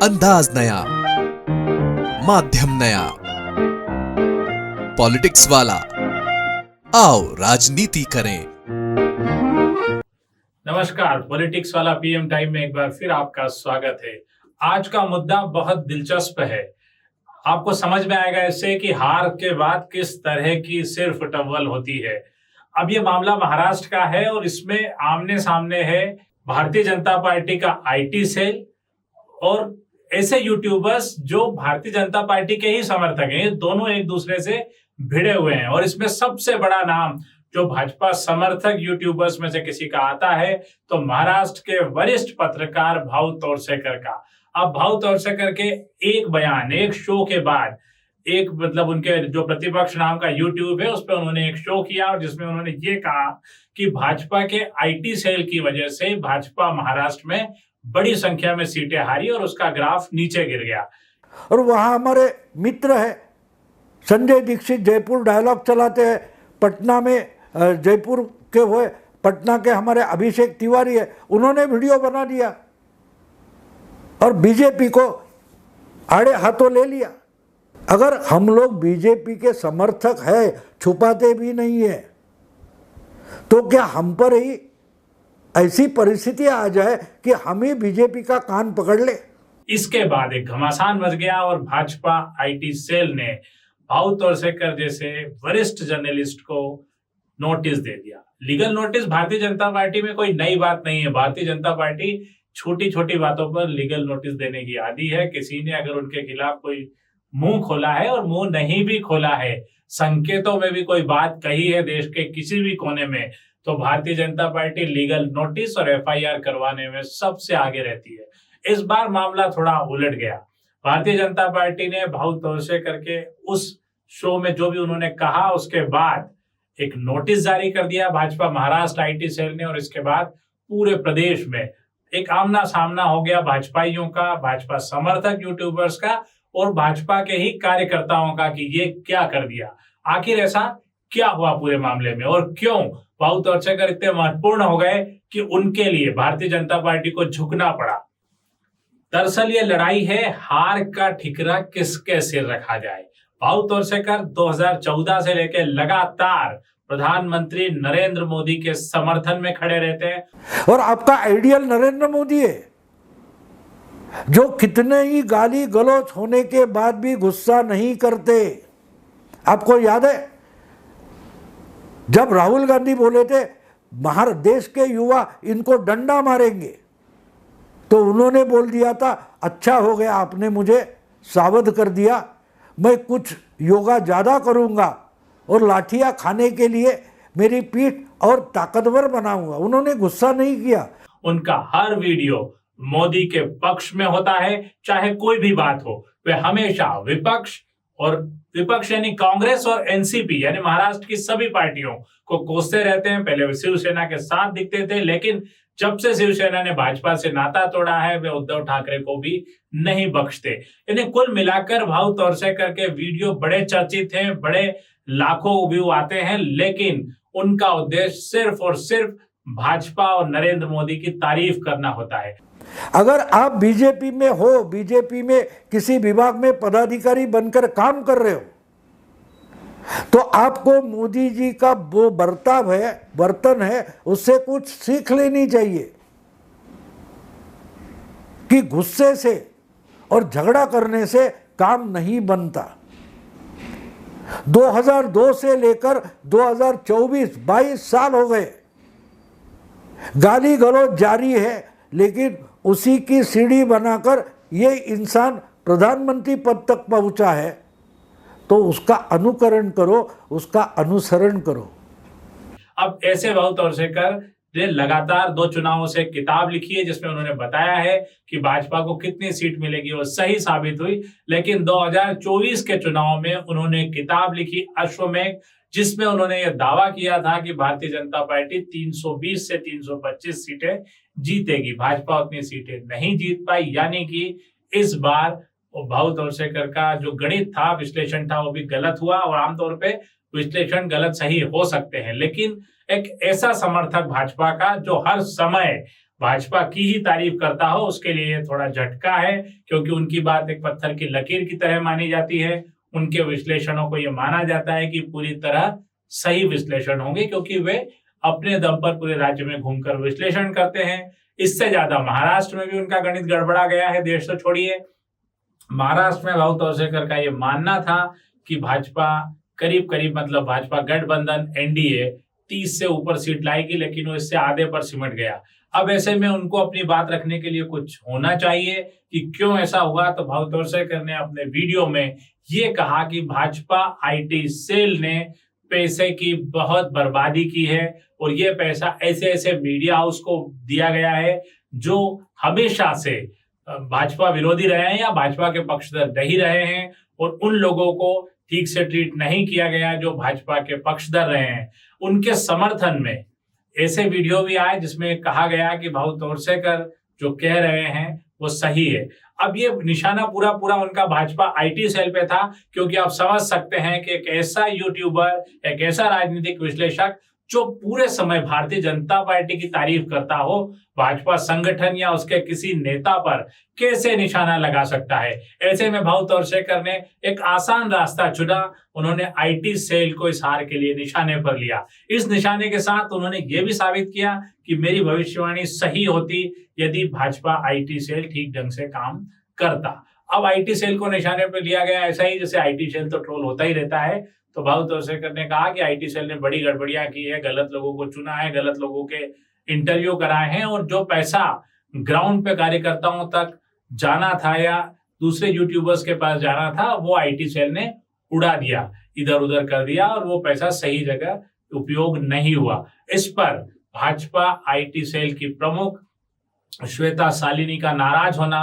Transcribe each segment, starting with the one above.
अंदाज नया, माध्यम नया, पॉलिटिक्स वाला, आओ राजनीति करें। नमस्कार, पॉलिटिक्स वाला पीएम टाइम में एक बार फिर आपका स्वागत है। आज का मुद्दा बहुत दिलचस्प है। आपको समझ में आएगा इससे कि हार के बाद किस तरह की सिर्फ टव्वल होती है। अब ये मामला महाराष्ट्र का है और इसमें आमने सामने है भारतीय जनता पार्टी का आईटी सेल और ऐसे यूट्यूबर्स जो भारतीय जनता पार्टी के ही समर्थक हैं। ये दोनों एक दूसरे से भिड़े हुए हैं और इसमें सबसे बड़ा नाम जो भाजपा समर्थक यूट्यूबर्स में से किसी का आता है तो महाराष्ट्र के वरिष्ठ पत्रकार भाऊ तोरसेकर का। अब भाऊ तोरसेकर के एक बयान, एक शो के बाद एक उनके जो प्रतिपक्ष नाम का यूट्यूब है उस पर उन्होंने एक शो किया और जिसमें उन्होंने ये कहा कि भाजपा के आईटी सेल की वजह से भाजपा महाराष्ट्र में बड़ी संख्या में सीटें हारी और उसका ग्राफ नीचे गिर गया। और वहाँ हमारे मित्र है संजय दीक्षित, जयपुर डायलॉग चलाते हैं। पटना में जयपुर के वो पटना के हमारे अभिषेक तिवारी है, उन्होंने वीडियो बना दिया और बीजेपी को आड़े हाथों ले लिया। अगर हम लोग बीजेपी के समर्थक है, छुपाते भी नहीं है, तो क्या हम पर ही ऐसी परिस्थिति आ जाए कि हम ही बीजेपी का कान पकड़ ले? इसके बाद एक घमासान मच गया और भाजपा आईटी सेल ने भाऊ तोरसेकर जैसे वरिष्ठ जर्नलिस्ट को नोटिस दे दिया। Legal notice Bharatiya Janata party में कोई नई बात नहीं है। भारतीय जनता पार्टी छोटी छोटी बातों पर लीगल नोटिस देने की आदी है। किसी ने अगर उनके खिलाफ कोई मुंह खोला है और मुंह नहीं भी खोला है, संकेतों में भी कोई बात कही है देश के किसी भी कोने में, तो Bharatiya Janata party legal notice और एफआईआर करवाने में सबसे आगे रहती है। इस बार मामला थोड़ा उलट गया। भारतीय जनता पार्टी ने भाऊ तोरसेकर के उस शो में जो भी उन्होंने कहा उसके बाद एक नोटिस जारी कर दिया भाजपा महाराष्ट्र आईटी सेल ने और इसके बाद पूरे प्रदेश में एक आमना सामना हो गया भाजपाइयों का, भाजपा समर्थक यूट्यूबर्स का और भाजपा के ही कार्यकर्ताओं का कि ये क्या कर दिया। आखिर ऐसा क्या हुआ पूरे मामले में और क्यों भाऊ तोरसेकर इतने महत्वपूर्ण हो गए कि उनके लिए भारतीय जनता पार्टी को झुकना पड़ा। दरअसल ये लड़ाई है हार का ठिकरा किसके सिर रखा जाए। भाऊ तोरसेकर 2014 से लेकर लगातार प्रधानमंत्री नरेंद्र मोदी के समर्थन में खड़े रहते हैं और आपका आइडियल नरेंद्र मोदी है जो कितने ही गाली गलौज होने के बाद भी गुस्सा नहीं करते। आपको याद है जब राहुल गांधी बोले थे बाहर देश के युवा इनको डंडा मारेंगे, तो उन्होंने बोल दिया था अच्छा हो गया आपने मुझे सावध कर दिया, मैं कुछ योगा ज़्यादा करूंगा और लाठियां खाने के लिए मेरी पीठ और ताकतवर बनाऊंगा। उन्होंने गुस्सा नहीं किया। उनका हर वीडियो मोदी के पक्ष में होता है, चाहे कोई भी बात हो। वे हमेशा विपक्ष यानी कांग्रेस और एनसीपी यानी महाराष्ट्र की सभी पार्टियों को कोसते रहते हैं। पहले वे शिवसेना के साथ दिखते थे, लेकिन जब से शिवसेना ने भाजपा से नाता तोड़ा है वे उद्धव ठाकरे को भी नहीं बख्शते। यानी कुल मिलाकर भाऊ तोरसेकर के वीडियो बड़े चर्चित हैं, बड़े लाखों व्यू आते हैं, लेकिन उनका उद्देश्य सिर्फ और सिर्फ भाजपा और नरेंद्र मोदी की तारीफ करना होता है। अगर आप बीजेपी में हो, बीजेपी में किसी विभाग में पदाधिकारी बनकर काम कर रहे हो, तो आपको मोदी जी का वो बर्तन है उससे कुछ सीख लेनी चाहिए कि गुस्से से और झगड़ा करने से काम नहीं बनता। 2002 से लेकर 2024-22 साल हो गए, गाली गलौज जारी है, लेकिन उसी की सीढ़ी बनाकर ये इंसान प्रधानमंत्री पद तक पहुंचा है, तो उसका अनुकरण करो, उसका अनुसरण करो। अब ऐसे भाऊ तोरसेकर ने लगातार 2 चुनावों से किताब लिखी है जिसमें उन्होंने बताया है कि भाजपा को कितनी सीट मिलेगी और सही साबित हुई। लेकिन 2024 के चुनाव में उन्होंने किताब लिखी अश्वमेघ, जिसमें उन्होंने यह दावा किया था कि भारतीय जनता पार्टी 320 से 325 सीटें जीतेगी। भाजपा उतनी सीटें नहीं जीत पाई, यानी कि इस बार भाऊ तोरसेकर का जो गणित था, विश्लेषण था, वो भी गलत हुआ। और आमतौर पे विश्लेषण गलत सही हो सकते हैं, लेकिन एक ऐसा समर्थक भाजपा का जो हर समय भाजपा की ही तारीफ करता हो, उसके लिए थोड़ा झटका है, क्योंकि उनकी बात एक पत्थर की लकीर की तरह मानी जाती है। उनके विश्लेषणों को यह माना जाता है कि पूरी तरह सही विश्लेषण होंगे, क्योंकि वे अपने दम पर पूरे राज्य में घूमकर विश्लेषण करते हैं। इससे ज्यादा महाराष्ट्र में भी उनका गणित गड़बड़ा गया है। देश तो छोड़िए, महाराष्ट्र में भाऊ तोरसेकर का ये मानना था कि भाजपा करीब करीब मतलब भाजपा गठबंधन एनडीए 30 से ऊपर सीट लाएगी, लेकिन वो इससे आधे पर सिमट गया। अब ऐसे में उनको अपनी बात रखने के लिए कुछ होना चाहिए कि क्यों ऐसा हुआ। तो भाऊ तोरसेकर ने अपने वीडियो में ये कहा कि भाजपा आईटी सेल ने पैसे की बहुत बर्बादी की है और ये पैसा ऐसे ऐसे मीडिया हाउस को दिया गया है जो हमेशा से भाजपा विरोधी रहे हैं या भाजपा के पक्षधर नहीं रहे हैं, और उन लोगों को ठीक से ट्रीट नहीं किया गया जो भाजपा के पक्षधर रहे हैं। उनके समर्थन में ऐसे वीडियो भी आए जिसमें कहा गया कि भाऊ तोरसेकर जो कह रहे हैं वो सही है। अब ये निशाना पूरा पूरा उनका भाजपा आईटी सेल पे था, क्योंकि आप समझ सकते हैं कि एक ऐसा यूट्यूबर, एक ऐसा राजनीतिक विश्लेषक जो पूरे समय भारतीय जनता पार्टी की तारीफ करता हो, भाजपा संगठन या उसके किसी नेता पर कैसे निशाना लगा सकता है। ऐसे में भाऊ तोरसेकर ने एक आसान रास्ता चुना। उन्होंने आईटी सेल को इस हार के लिए निशाने पर लिया। इस निशाने के साथ उन्होंने ये भी साबित किया कि मेरी भविष्यवाणी सही होती यदि भाजपा आईटी सेल ठीक ढंग से काम करता। अब आईटी सेल को निशाने पर लिया गया, ऐसा ही जैसे आईटी सेल तो ट्रोल होता ही रहता है। तो भाऊ तोरसेकर ने कहा कि आईटी सेल ने बड़ी गड़बड़ियां की है, गलत लोगों को चुना है, गलत लोगों के इंटरव्यू कराए हैं, और जो पैसा ग्राउंड पे कार्यकर्ताओं तक जाना था या दूसरे यूट्यूबर्स के पास जाना था, वो आईटी सेल ने उड़ा दिया, इधर उधर कर दिया, और वो पैसा सही जगह उपयोग नहीं हुआ। इस पर भाजपा आईटी सेल की प्रमुख श्वेता शालिनी का नाराज होना,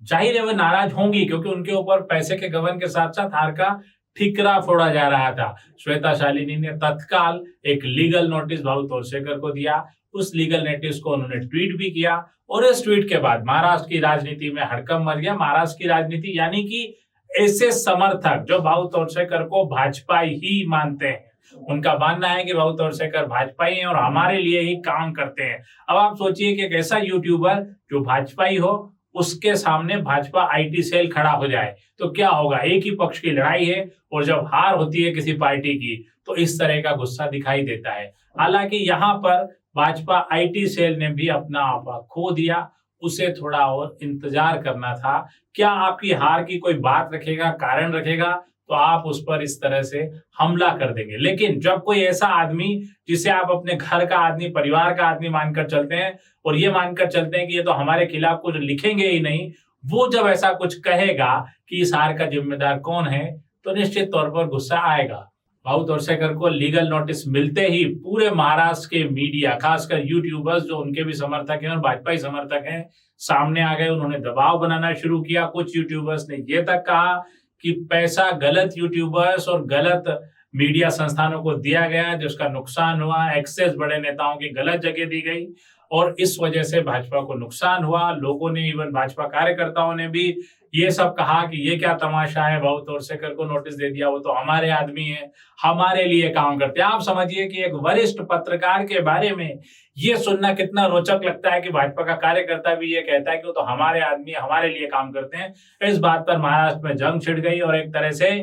जाहिर है वो नाराज होंगी, क्योंकि उनके ऊपर पैसे के गबन के साथ साथ हार का ठिकरा फोड़ा जा रहा था। श्वेता शालिनी ने तत्काल एक लीगल नोटिस भाऊ तोरसेकर को दिया। उस लीगल नोटिस को उन्होंने ट्वीट भी किया, और इस ट्वीट के बाद महाराष्ट्र की राजनीति में हड़कंप मच गया। महाराष्ट्र की राजनीति यानी कि ऐसे समर्थक जो भाऊ तोरसेकर को भाजपा ही मानते हैं, उनका मानना है कि भाऊ तोरसेकर भाजपाई हैं और हमारे लिए ही काम करते हैं। अब आप सोचिए कि एक ऐसा यूट्यूबर जो भाजपाई हो, उसके सामने भाजपा आईटी सेल खड़ा हो जाए तो क्या होगा। एक ही पक्ष की लड़ाई है, और जब हार होती है किसी पार्टी की तो इस तरह का गुस्सा दिखाई देता है। हालांकि यहाँ पर भाजपा आईटी सेल ने भी अपना आपा खो दिया। उसे थोड़ा और इंतजार करना था। क्या आपकी हार की कोई बात रखेगा, कारण रखेगा, तो आप उस पर इस तरह से हमला कर देंगे। लेकिन जब कोई ऐसा आदमी जिसे आप अपने घर का आदमी, परिवार का आदमी मानकर चलते हैं, और ये मानकर चलते हैं कि ये तो हमारे खिलाफ कुछ लिखेंगे ही नहीं, वो जब ऐसा कुछ कहेगा कि इस हार का जिम्मेदार कौन है, तो निश्चित तौर पर गुस्सा आएगा। भाऊ तोरसेकर को लीगल नोटिस मिलते ही पूरे महाराष्ट्र के मीडिया, खासकर यूट्यूबर्स जो उनके भी समर्थक हैं और भाजपा ही समर्थक हैं, सामने आ गए। उन्होंने दबाव बनाना शुरू किया। कुछ यूट्यूबर्स ने ये तक कहा कि पैसा गलत यूट्यूबर्स और गलत मीडिया संस्थानों को दिया गया, जिसका नुकसान हुआ। एक्सेस बड़े नेताओं की गलत जगह दी गई और इस वजह से भाजपा को नुकसान हुआ। लोगों ने, इवन भाजपा कार्यकर्ताओं ने भी ये सब कहा कि ये क्या तमाशा है, भाऊ तोरसेकर को नोटिस दे दिया, वो तो हमारे आदमी हैं, हमारे लिए काम करते हैं। आप समझिए कि एक वरिष्ठ पत्रकार के बारे में ये सुनना कितना रोचक लगता है कि भाजपा का कार्यकर्ता भी ये कहता है कि वो तो हमारे आदमी, हमारे लिए काम करते हैं। इस बात पर महाराष्ट्र में जंग छिड़ गई और एक तरह से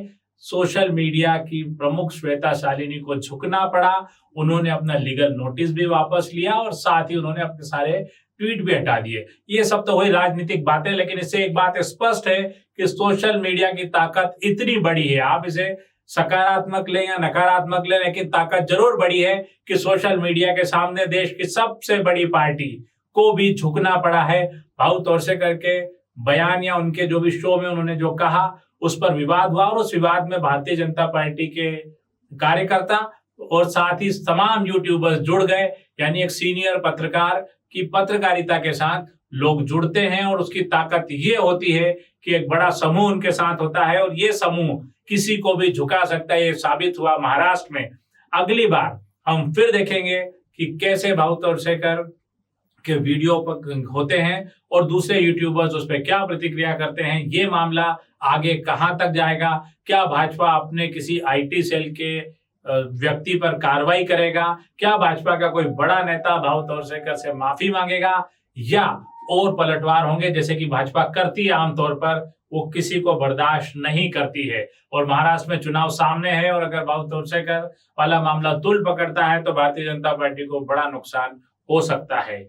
सोशल मीडिया की प्रमुख श्वेता शालिनी को झुकना पड़ा। उन्होंने अपना लीगल नोटिस भी वापस लिया और साथ ही उन्होंने अपने सारे ट्वीट भी हटा दिए। ये सब तो हुई राजनीतिक बातें, लेकिन इससे एक बात स्पष्ट है कि सोशल मीडिया की ताकत इतनी बड़ी है, आप इसे सकारात्मक लें या नकारात्मक लें, लेकिन ताकत जरूर बड़ी है कि सोशल मीडिया के सामने देश की सबसे बड़ी पार्टी को भी झुकना पड़ा है। भाऊ तोरसेकर के बयान या उनके जो भी शो में उन्होंने जो कहा, उस पर विवाद हुआ और उस विवाद में भारतीय जनता पार्टी के कार्यकर्ता और साथ ही तमाम यूट्यूबर्स जुड़ गए। यानी एक सीनियर पत्रकार की पत्रकारिता के साथ लोग जुड़ते हैं और उसकी ताकत ये होती है कि एक बड़ा समूह उनके साथ होता है और ये समूह किसी को भी झुका सकता है। ये साबित हुआ महाराष्ट्र में। अगली बार हम फिर देखेंगे कि कैसे भाऊ तोरसेकर के वीडियो पर होते हैं और दूसरे यूट्यूबर्स उस पर क्या प्रतिक्रिया करते हैं। ये मामला आगे कहां तक जाएगा, क्या भाजपा अपने किसी आईटी सेल के व्यक्ति पर कार्रवाई करेगा, क्या भाजपा का कोई बड़ा नेता भाऊ तोरसेकर से माफी मांगेगा, या और पलटवार होंगे, जैसे कि भाजपा करती है आमतौर पर, वो किसी को बर्दाश्त नहीं करती है। और महाराष्ट्र में चुनाव सामने है और अगर बाबू तोरसेकर वाला मामला तूल पकड़ता है तो भारतीय जनता पार्टी को बड़ा नुकसान हो सकता है।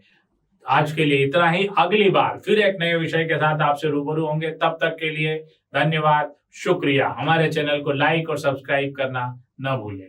आज के लिए इतना ही। अगली बार फिर एक नए विषय के साथ आपसे रूबरू होंगे। तब तक के लिए धन्यवाद, शुक्रिया। हमारे चैनल को लाइक और सब्सक्राइब करना न भूलें।